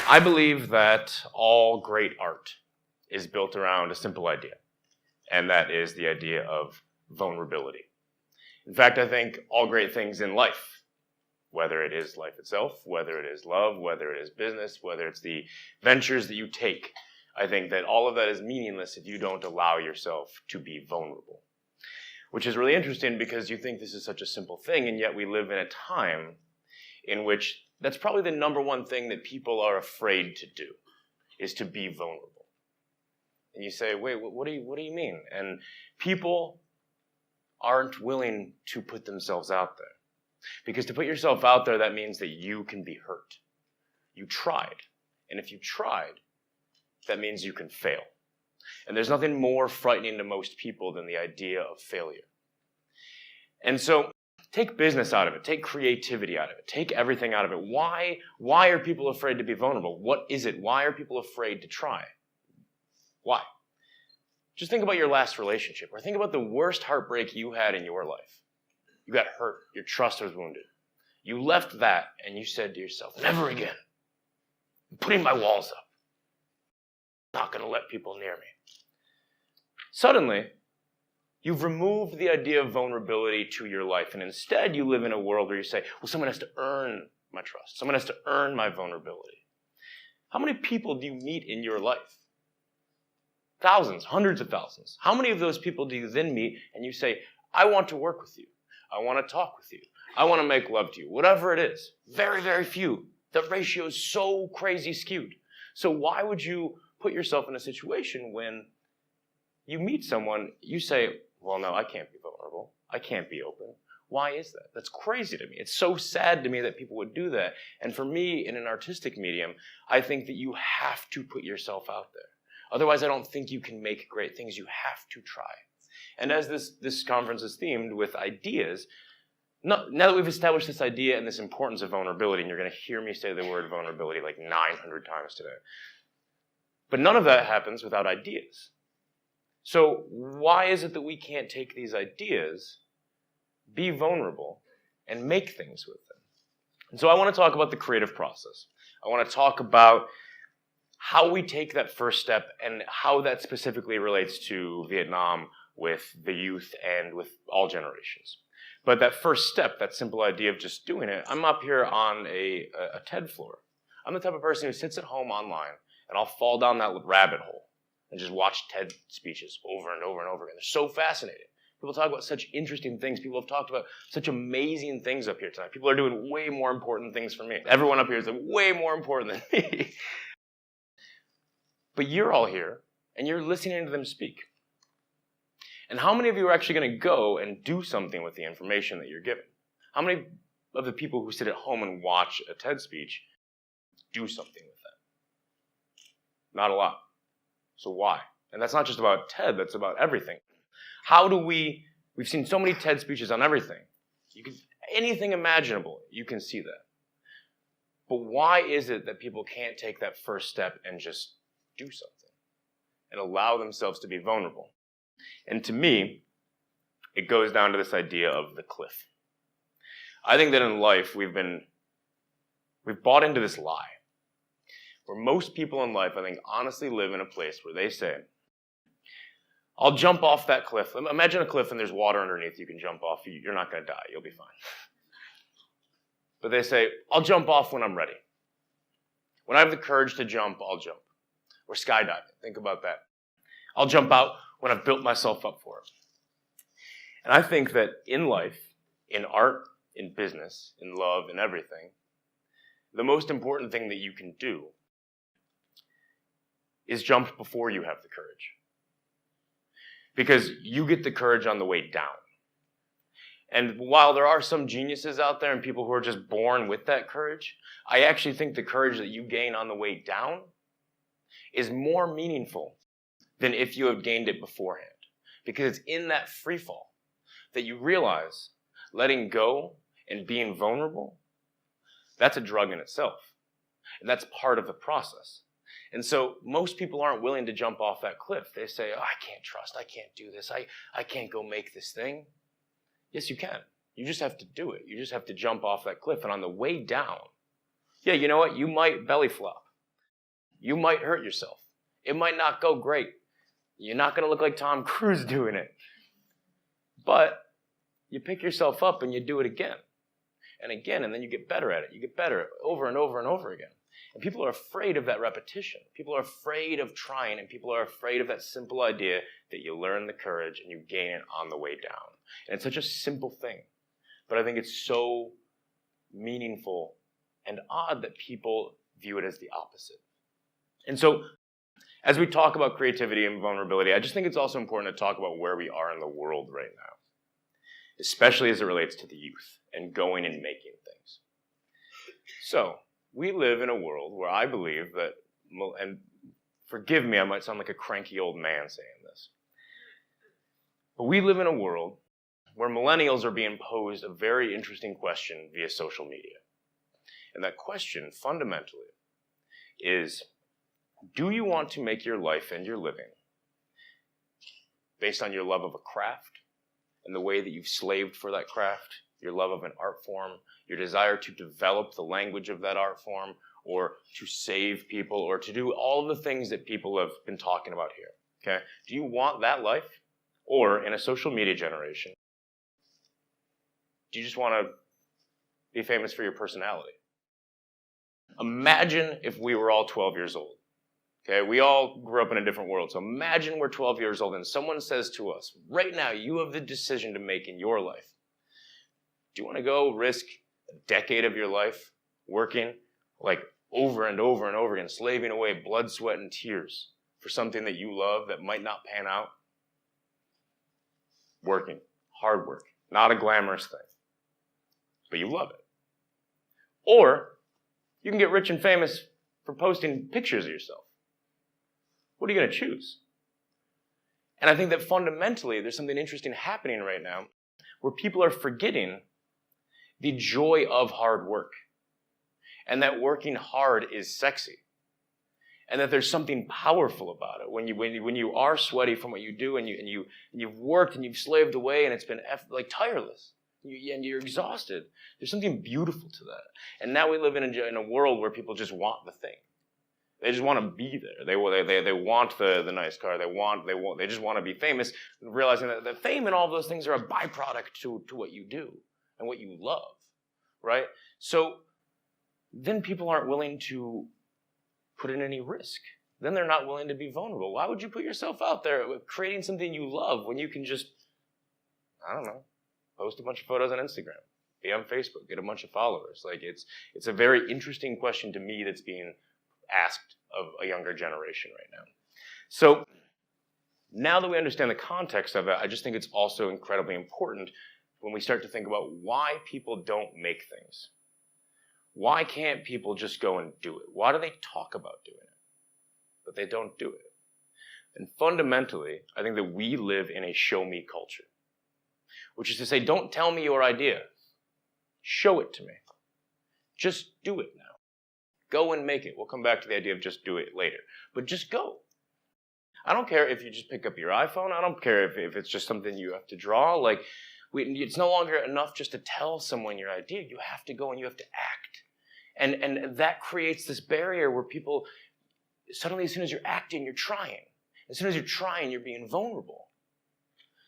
I believe that all great art is built around a simple idea, and that is the idea of vulnerability. In fact, I think all great things in life, whether it is life itself, whether it is love, whether it is business, whether it's the ventures that you take, I think that all of that is meaningless if you don't allow yourself to be vulnerable. Which is really interesting because you think this is such a simple thing, and yet we live in a time in which that's probably the number one thing that people are afraid to do, is to be vulnerable. And you say, wait, what do you mean? And people aren't willing to put themselves out there. Because to put yourself out there, that means that you can be hurt. You tried. And if you tried, that means you can fail. And there's nothing more frightening to most people than the idea of failure. And so, take business out of it. Take creativity out of it. Take everything out of it. Why are people afraid to be vulnerable? What is it? Why are people afraid to try? Why? Just think about your last relationship, or think about the worst heartbreak you had in your life. You got hurt. Your trust was wounded. You left that, and you said to yourself, never again. I'm putting my walls up. I'm not going to let people near me. Suddenly, you've removed the idea of vulnerability to your life, and instead you live in a world where you say, well, someone has to earn my trust. Someone has to earn my vulnerability. How many people do you meet in your life? Thousands, hundreds of thousands. How many of those people do you then meet and you say, I want to work with you. I want to talk with you. I want to make love to you. Whatever it is. Very, very few. That ratio is so crazy skewed. So why would you put yourself in a situation when you meet someone, you say, well, no, I can't be vulnerable. I can't be open. Why is that? That's crazy to me. It's so sad to me that people would do that. And for me, in an artistic medium, I think that you have to put yourself out there. Otherwise, I don't think you can make great things. You have to try. And as this conference is themed with ideas, now that we've established this idea and this importance of vulnerability, and you're going to hear me say the word vulnerability like 900 times today, but none of that happens without ideas. So why is it that we can't take these ideas, be vulnerable, and make things with them? And so I want to talk about the creative process. I want to talk about how we take that first step and how that specifically relates to Viet Nam with the youth and with all generations. But that first step, that simple idea of just doing it, I'm up here on a TED floor. I'm the type of person who sits at home online, and I'll fall down that rabbit hole and just watch TED speeches over and over and over again. They're so fascinating. People talk about such interesting things. People have talked about such amazing things up here tonight. People are doing way more important things for me. Everyone up here is way more important than me. But you're all here, and you're listening to them speak. And how many of you are actually going to go and do something with the information that you're given? How many of the people who sit at home and watch a TED speech do something with that? Not a lot. So why? And that's not just about TED, that's about everything. How do we've seen so many TED speeches on everything. Anything imaginable, you can see that. But why is it that people can't take that first step and just do something and allow themselves to be vulnerable? And to me, it goes down to this idea of the cliff. I think that in life, we've bought into this lie, where most people in life, I think, honestly live in a place where they say, I'll jump off that cliff. Imagine a cliff and there's water underneath you can jump off. You're not going to die. You'll be fine. But they say, I'll jump off when I'm ready. When I have the courage to jump, I'll jump. Or skydiving. Think about that. I'll jump out when I've built myself up for it. And I think that in life, in art, in business, in love, in everything, the most important thing that you can do is jump before you have the courage. Because you get the courage on the way down. And while there are some geniuses out there and people who are just born with that courage, I actually think the courage that you gain on the way down is more meaningful than if you had gained it beforehand. Because it's in that free fall that you realize letting go and being vulnerable, that's a drug in itself. And that's part of the process. And so most people aren't willing to jump off that cliff. They say, oh, I can't trust, I can't do this, I can't go make this thing. Yes, you can. You just have to do it. You just have to jump off that cliff. And on the way down, yeah, you know what? You might belly flop. You might hurt yourself. It might not go great. You're not going to look like Tom Cruise doing it. But you pick yourself up and you do it again. And again, and then you get better at it. You get better over and over and over again. And people are afraid of that repetition. People are afraid of trying, and people are afraid of that simple idea that you learn the courage and you gain it on the way down. And it's such a simple thing. But I think it's so meaningful and odd that people view it as the opposite. And so, as we talk about creativity and vulnerability, I just think it's also important to talk about where we are in the world right now, especially as it relates to the youth and going and making things. So, we live in a world where I believe that, and forgive me, I might sound like a cranky old man saying this, but we live in a world where millennials are being posed a very interesting question via social media. And that question, fundamentally, is, do you want to make your life and your living based on your love of a craft and the way that you've slaved for that craft, your love of an art form, your desire to develop the language of that art form, or to save people, or to do all of the things that people have been talking about here, okay? Do you want that life? Or, in a social media generation, do you just want to be famous for your personality? Imagine if we were all 12 years old. Okay, we all grew up in a different world. So imagine we're 12 years old and someone says to us, right now, you have the decision to make in your life. Do you want to go risk a decade of your life working like over and over and over again, slaving away blood, sweat, and tears for something that you love that might not pan out? Working, hard work, not a glamorous thing, but you love it. Or you can get rich and famous for posting pictures of yourself. What are you going to choose? And I think that fundamentally there's something interesting happening right now where people are forgetting the joy of hard work, and that working hard is sexy, and that there's something powerful about it when you are sweaty from what you do, and you've worked and you've slaved away and it's been like tireless, and you're exhausted. There's something beautiful to that. And now we live in a world where people just want the thing. They just want to be there. They want the nice car. They just want to be famous, realizing that the fame and all of those things are a byproduct to what you do and what you love, right? So then people aren't willing to put in any risk. Then they're not willing to be vulnerable. Why would you put yourself out there creating something you love when you can just, I don't know, post a bunch of photos on Instagram, be on Facebook, get a bunch of followers? Like it's a very interesting question to me that's being asked of a younger generation right now. So now that we understand the context of it, I just think it's also incredibly important when we start to think about why people don't make things. Why can't people just go and do it? Why do they talk about doing it, but they don't do it? And fundamentally, I think that we live in a show-me culture, which is to say, don't tell me your idea. Show it to me. Just do it now. Go and make it. We'll come back to the idea of just do it later. But just go. I don't care if you just pick up your iPhone. I don't care if it's just something you have to draw. It's no longer enough just to tell someone your idea. You have to go and you have to act. And that creates this barrier where people, suddenly as soon as you're acting, you're trying. As soon as you're trying, you're being vulnerable.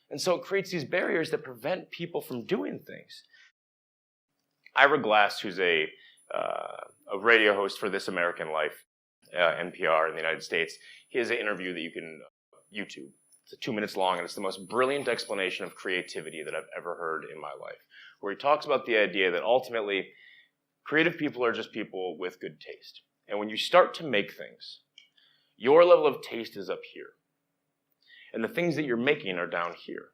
And so it creates these barriers that prevent people from doing things. Ira Glass, who's a radio host for This American Life, NPR in the United States, he has an interview that you can YouTube. It's 2 minutes long, and it's the most brilliant explanation of creativity that I've ever heard in my life, where he talks about the idea that ultimately creative people are just people with good taste. And when you start to make things, your level of taste is up here, and the things that you're making are down here.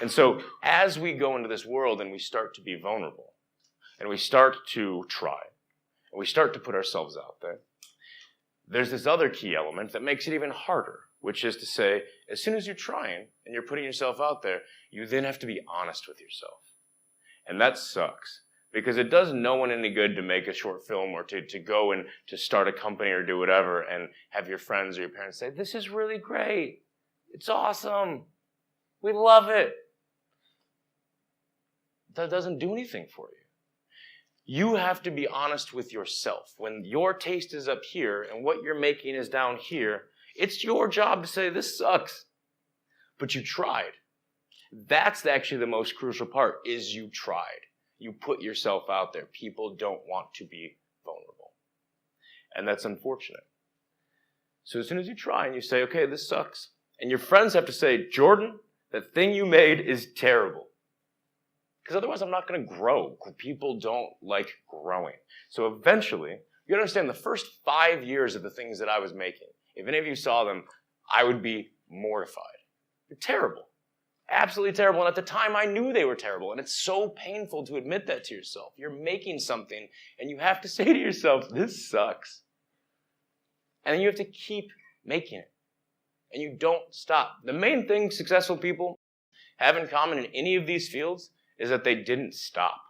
And so as we go into this world and we start to be vulnerable, and we start to try, and we start to put ourselves out there, there's this other key element that makes it even harder, which is to say, as soon as you're trying and you're putting yourself out there, you then have to be honest with yourself. And that sucks, because it does no one any good to make a short film or to go and to start a company or do whatever and have your friends or your parents say, this is really great. It's awesome. We love it. that doesn't do anything for you. You have to be honest with yourself. When your taste is up here and what you're making is down here, it's your job to say, this sucks. But you tried. That's actually the most crucial part, is you tried. You put yourself out there. People don't want to be vulnerable. And that's unfortunate. So as soon as you try and you say, okay, this sucks, and your friends have to say, Jordan, that thing you made is terrible. Because otherwise I'm not going to grow. People don't like growing. So eventually, you understand the first 5 years of the things that I was making, if any of you saw them, I would be mortified. They're terrible. Absolutely terrible. And at the time, I knew they were terrible. And it's so painful to admit that to yourself. You're making something, and you have to say to yourself, this sucks. And then you have to keep making it. And you don't stop. The main thing successful people have in common in any of these fields is that they didn't stop.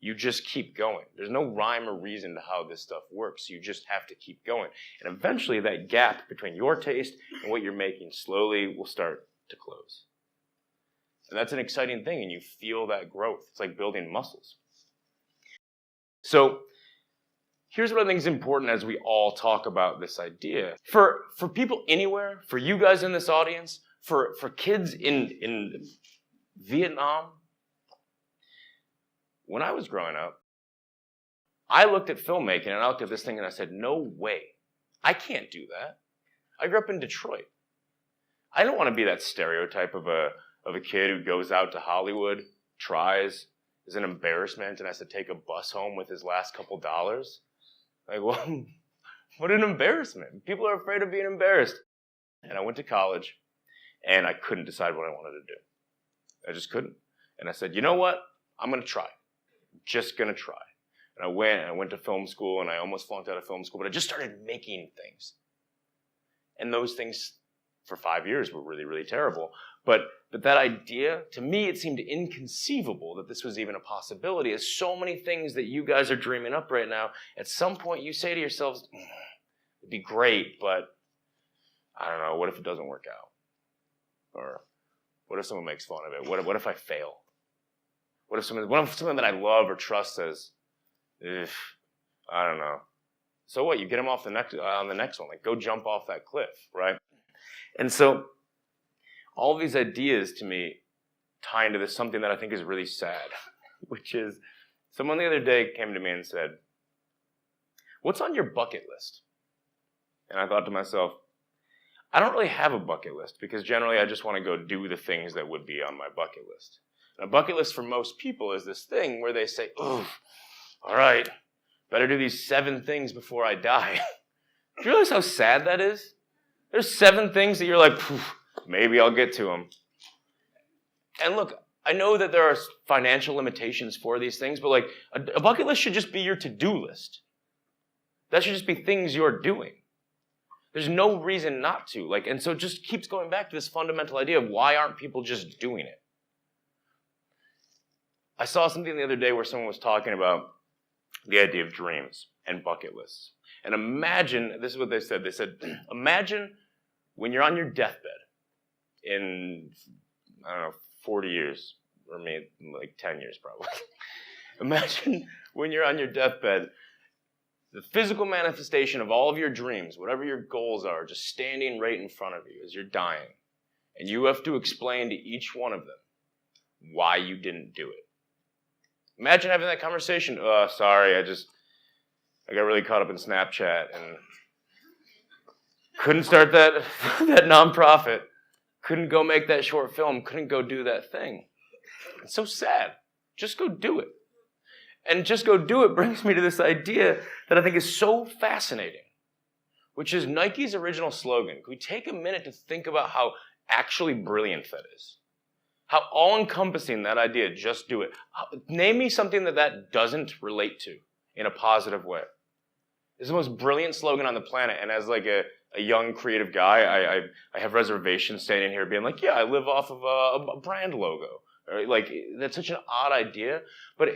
You just keep going. There's no rhyme or reason to how this stuff works. You just have to keep going. And eventually that gap between your taste and what you're making slowly will start to close. And that's an exciting thing, and you feel that growth. It's like building muscles. So here's what I think is important as we all talk about this idea. For people anywhere, for you guys in this audience, for kids in Viet Nam, when I was growing up, I looked at filmmaking and I looked at this thing and I said, no way. I can't do that. I grew up in Detroit. I don't want to be that stereotype of a kid who goes out to Hollywood, tries, is an embarrassment, and has to take a bus home with his last couple dollars. Like, well, what an embarrassment. People are afraid of being embarrassed. And I went to college, and I couldn't decide what I wanted to do. I just couldn't. And I said, you know what? I'm going to try. I'm just going to try. And I went to film school, and I almost flunked out of film school, but I just started making things. And those things, for 5 years, were really, really terrible. But that idea, to me, it seemed inconceivable that this was even a possibility. As so many things that you guys are dreaming up right now, at some point you say to yourselves, it'd be great, but I don't know, what if it doesn't work out? Or what if someone makes fun of it? What if I fail? What if someone that I love or trust says, I don't know. So what? You get them off on the next one. Like, go jump off that cliff, right? And so all of these ideas, to me, tie into this something that I think is really sad, which is someone the other day came to me and said, what's on your bucket list? And I thought to myself, I don't really have a bucket list, because generally I just want to go do the things that would be on my bucket list. And a bucket list for most people is this thing where they say, oh, all right, better do these 7 things before I die. Do you realize how sad that is? There's 7 things that you're like, maybe I'll get to them. And look, I know that there are financial limitations for these things, but like a bucket list should just be your to-do list. That should just be things you're doing. There's no reason not to. And so it just keeps going back to this fundamental idea of why aren't people just doing it? I saw something the other day where someone was talking about the idea of dreams and bucket lists. And imagine, this is what they said. They said, imagine when you're on your deathbed in, 40 years, or maybe like 10 years probably. Imagine when you're on your deathbed, the physical manifestation of all of your dreams, whatever your goals are, just standing right in front of you as you're dying. And you have to explain to each one of them why you didn't do it. Imagine having that conversation. Oh, sorry, I got really caught up in Snapchat and couldn't start that nonprofit. Couldn't go make that short film. Couldn't go do that thing. It's so sad. Just go do it. And just go do it brings me to this idea that I think is so fascinating, which is Nike's original slogan. Can we take a minute to think about how actually brilliant that is? How all-encompassing that idea, just do it. Name me something that doesn't relate to in a positive way. It's the most brilliant slogan on the planet, and as like a young creative guy, I have reservations standing here being like, yeah, I live off of a brand logo. Right? Like, that's such an odd idea, but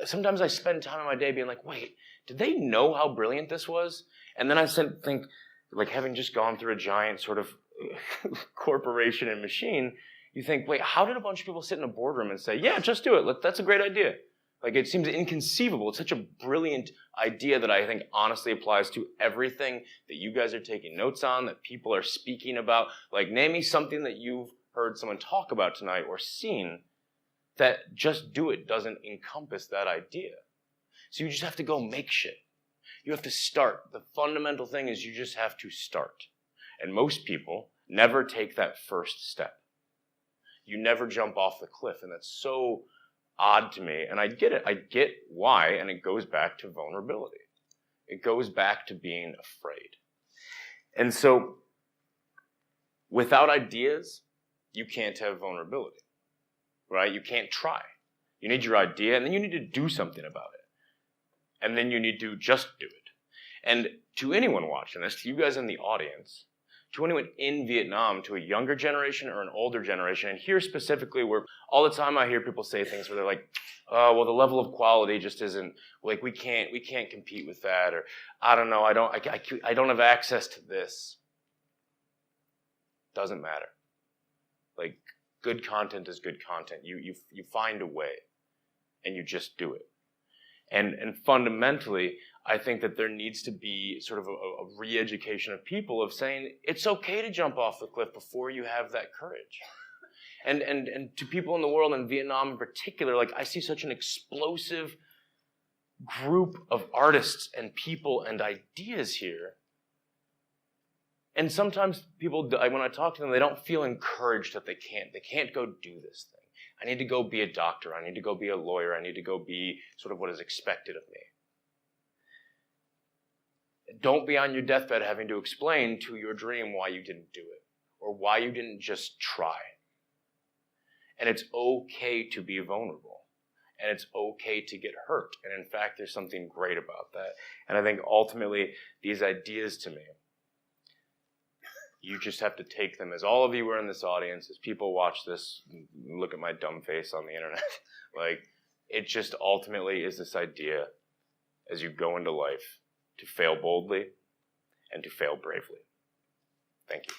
sometimes I spend time in my day being like, wait, did they know how brilliant this was? And then I think, like, having just gone through a giant sort of corporation and machine, you think, wait, how did a bunch of people sit in a boardroom and say, yeah, just do it. That's a great idea. Like, it seems inconceivable. It's such a brilliant idea that I think honestly applies to everything that you guys are taking notes on, that people are speaking about. Like, name me something that you've heard someone talk about tonight or seen that just do it doesn't encompass that idea. So you just have to go make shit. You have to start. The fundamental thing is you just have to start. And most people never take that first step. You never jump off the cliff, and that's so odd to me, and I get it. I get why, and it goes back to vulnerability. It goes back to being afraid. And so, without ideas, you can't have vulnerability, right? You can't try. You need your idea, and then you need to do something about it. And then you need to just do it. And to anyone watching this, to you guys in the audience, to anyone in Vietnam, to a younger generation or an older generation, and here specifically where all the time I hear people say things where they're like, oh, well, the level of quality just isn't, like, we can't compete with that, or I don't know, I don't have access to this. Doesn't matter. Like, good content is good content. You find a way, and you just do it. And fundamentally, I think that there needs to be sort of a re-education of people of saying it's okay to jump off the cliff before you have that courage. And to people in the world, and Vietnam in particular, like, I see such an explosive group of artists and people and ideas here. And sometimes people, when I talk to them, they don't feel encouraged that they can't go do this thing. I need to go be a doctor. I need to go be a lawyer. I need to go be sort of what is expected of me. Don't be on your deathbed having to explain to your dream why you didn't do it, or why you didn't just try. And it's okay to be vulnerable, and it's okay to get hurt. And in fact, there's something great about that. And I think ultimately, these ideas to me, you just have to take them, as all of you are in this audience, as people watch this, look at my dumb face on the internet, like, it just ultimately is this idea, as you go into life, to fail boldly and to fail bravely. Thank you.